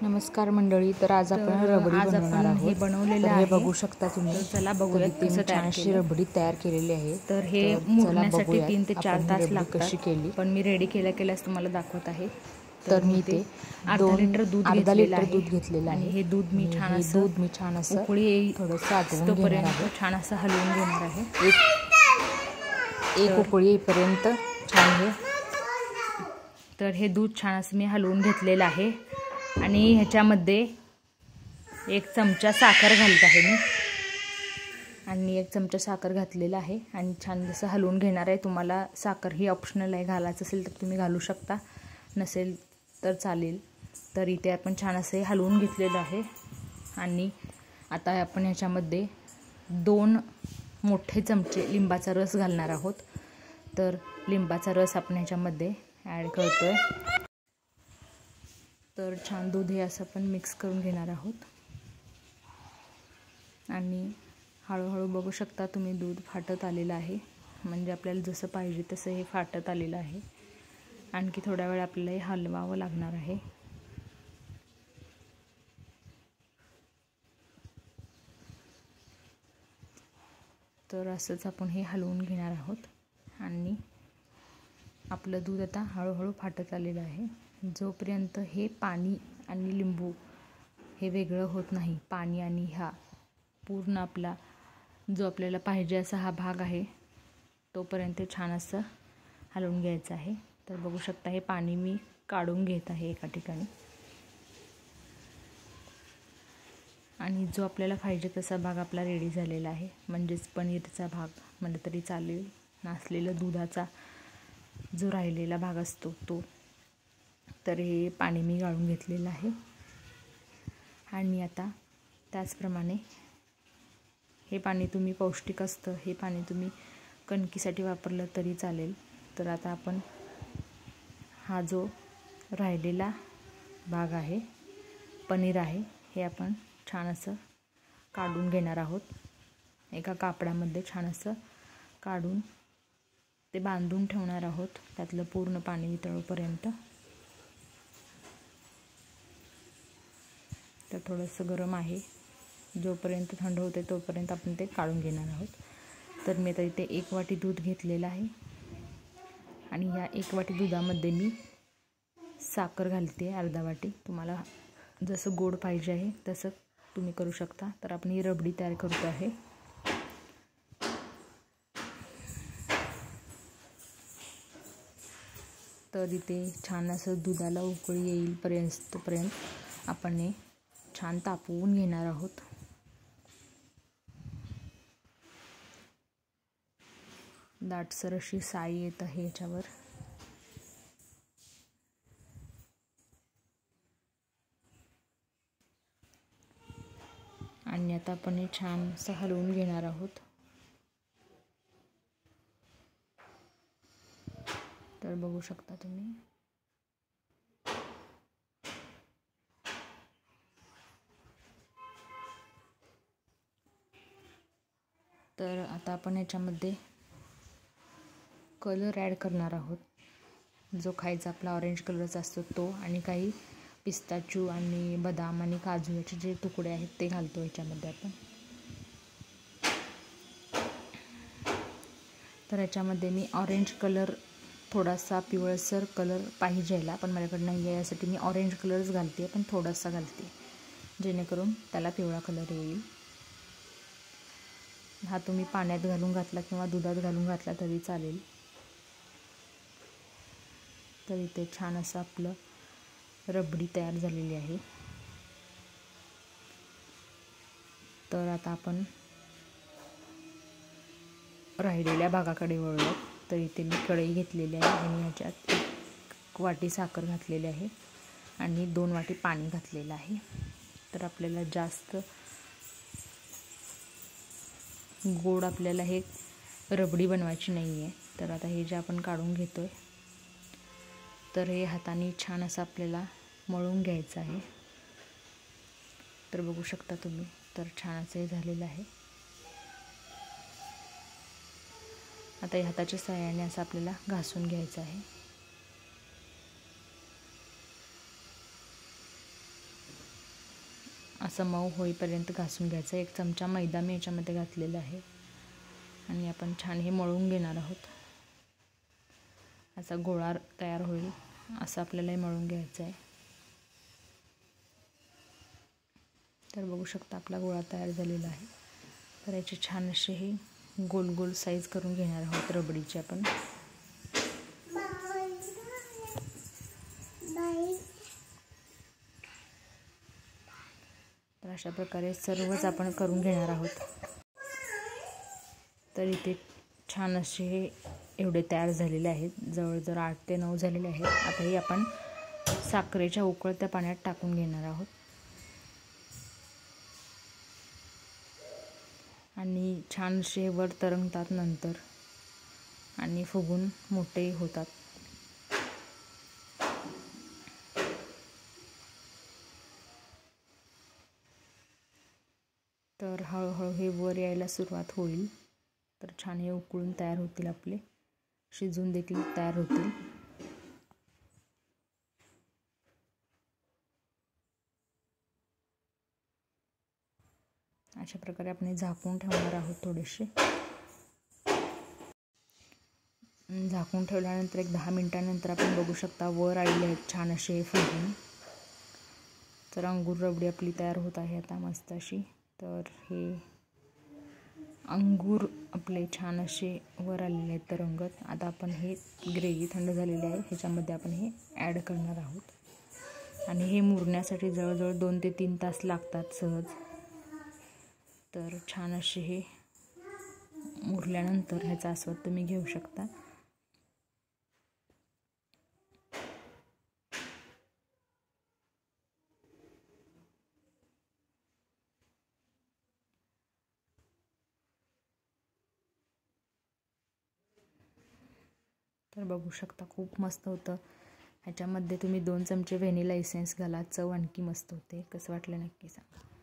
नमस्कार मंडळी. तर आज आपण रबडी बनवणार आहोत. हे बनवलेले हे आहे. बघू शकता तुम्ही. चला बघूया कसं छान अशी रबडी तयार केलेली आहे. तर हे मुरण्यासाठी 3 ते 4 तास लागतात. कशी केली पण मी रेडी केल्यास तुम्हाला दाखवत आहे. तर मी ते अर्धा लिटर दूध घेतलेलं आहे. हे दूध मी छान असं उकळी थोडंसं आटवून घेणार आहे. छान असं हलवून घेणार आहे. एक उकळी येईपर्यंत छान हे. तर हे दूध छान असं मी हलवून घेतलेलं आहे आणि ह्याच्यामध्ये 1 चमचा साखर घालत आहे मी आणि 1 चमचा साखर घातलेला आहे आणि छान जसं हलवून घेणार आहे. तुम्हाला साखर ही ऑप्शनल आहे, घालायचं असेल तर तुम्ही घालू शकता, नसेल तर चालेल. तर इथे आपण छान असं हलवून घेतलेलं आहे आणि आता आपण ह्याच्यामध्ये 2 मोठे चमचे लिंबाचा रस घालणार आहोत. तर लिंबाचा रस आपण ह्याच्यामध्ये ॲड करतोय. तर छान दूध हे असं आपण मिक्स करून घेणार आहोत आणि हळूहळू बघू शकता तुम्ही दूध फाटत आलेलं आहे. म्हणजे आपल्याला जसं पाहिजे तसं हे फाटत आलेलं आहे. आणखी थोड्या वेळ आपल्याला हे हलवावं लागणार आहे. तर असंच आपण हे हलवून घेणार आहोत आणि आपलं दूध आता हळूहळू फाटत आलेलं आहे. जोपर्यंत हे पाणी आणि लिंबू हे वेगळं होत नाही, पाणी आणि हा पूर्ण आपला जो आपल्याला पाहिजे असा हा भाग आहे, तोपर्यंत छान असं हलवून घ्यायचं आहे. तर बघू शकता हे पाणी मी काढून घेत आहे एका ठिकाणी आणि जो आपल्याला पाहिजे तसा भाग आपला रेडी झालेला आहे. म्हणजेच पनीरचा भाग म्हणलं तरी चालेल. नासलेलं दुधाचा जो राहिलेला भाग असतो तो. तर हे पाणी मी गाळून घेतलेलं आहे आणि आता त्याचप्रमाणे हे पाणी तुम्ही पौष्टिक असतं, हे पाणी तुम्ही कणकीसाठी वापरलं तरी चालेल. तर आता आपण हा जो राहिलेला भाग आहे, पनीर आहे, हे आपण छान असं काढून घेणार आहोत. एका कापडामध्ये छान असं काढून ते बांधून ठेवणार आहोत, त्यातलं पूर्ण पाणी वितळोपर्यंत. तर थोडंसं गरम आहे, जोपर्यंत थंड होते तोपर्यंत आपण ते काढून घेणार आहोत. तर मी आता इथे 1 वाटी दूध घेतलेलं आहे आणि या 1 वाटी दुधामध्ये मी साखर घालते अर्धा वाटी. तुम्हाला जसं गोड पाहिजे आहे तसं तुम्ही करू शकता. तर आपण ही रबडी तयार करतो आहे. तर इथे छान असं दुधाला उकळी येईपर्यंत आपण हे छान तापवून घेणार आहोत. दाटसर अशी साई येत आहे याच्यावर. आणि आता आपण हे छान असं हलवून घेणार आहोत. तर बघू शकता तुम्ही. तर आता आपण याच्यामध्ये कलर ॲड करणार आहोत. जो खायचा आपला ऑरेंज कलरचा असतो तो, आणि काही पिस्ताचू आणि बदाम आणि काजू याचे जे तुकडे आहेत ते घालतो याच्यामध्ये आपण. तर याच्यामध्ये मी ऑरेंज कलर, थोडासा पिवळसर कलर पाहिजेला, पण माझ्याकडे नाही आहे, यासाठी मी ऑरेंज कलरच घालते, पण थोडासा घालते जेणेकरून त्याला पिवळा कलर येईल. हा तुम्ही पाण्यात घालून घातला किंवा दुधात घालून घातला तरी चालेल. तर इथे छान असं आपलं रबडी तयार झालेली आहे. तर आता आपण राहिलेल्या भागाकडे वळलो. तर इथे मी कढई घेतलेली आहे आणि ह्याच्यात 1 वाटी साखर घातलेली आहे आणि 2 वाटी पाणी घातलेलं आहे. तर आपल्याला जास्त गोड आपल्याला हे रबडी बनवायची नाही आहे. तर आता हे जे आपण काढून घेतो आहे, तर हे हाताने छान असं आपल्याला मळून घ्यायचं आहे. तर बघू शकता तुम्ही. तर छान असं हे झालेलं आहे. आता या हाताच्या सहाय्याने असं आपल्याला घासून घ्यायचं आहे. असं मऊ होईपर्यंत घासून घ्यायचं. 1 चमचा मैदा मी याच्यामध्ये घातलेला आहे आणि आपण छान हे मळून घेणार आहोत. असा गोळा तयार होईल असं आपल्याला हे मळून घ्यायचं आहे. तर बघू शकता आपला गोळा तयार झालेला आहे. तर याचे छान असे हे गोल गोल साईज करून घेणार आहोत रबडीचे आपण. तर अशा प्रकारे सर्वच आपण करून घेणार आहोत. तर इथे छान असे हे एवढे तयार झालेले आहेत. जवळजवळ 8 ते 9 झालेले आहेत. आता हे आपण साखरेच्या उकळत्या पाण्यात टाकून घेणार आहोत आणि छान असे वर तरंगतात नंतर आणि फुगून मोठे होतात. तर हळूहळू हे वर यायला सुरुवात होईल. तर छान हे उकळून तयार होतील, आपले शिजून देखील तयार होतील. अशा प्रकारे आपण झाकून ठेवणार आहोत. थोडेसे झाकून ठेवल्यानंतर एक 10 मिनिटांनंतर आपण बघू शकता वर आलेले आहेत छान असे फुगून. तर अंगूर रबडी आपली तयार होत आहे आता मस्त अशी. तर हे अंगूर आपले छान असे वर आलेले आहेत तरंगत. आता आपण हे ग्रेव्ही थंड झालेली आहे ह्याच्यामध्ये आपण हे ॲड करणार आहोत आणि हे मुरण्यासाठी जवळजवळ 2 ते 3 तास लागतात सहज. तर छान असे हे मुरल्यानंतर ह्याचा आस्वाद तुम्ही घेऊ शकता. तर बघू शकता खूप मस्त होतं. ह्याच्यामध्ये तुम्ही 2 चमचे व्हॅनिला इसेन्स घाला, चव आणखी मस्त होते. कसं वाटलं नक्की सांगा.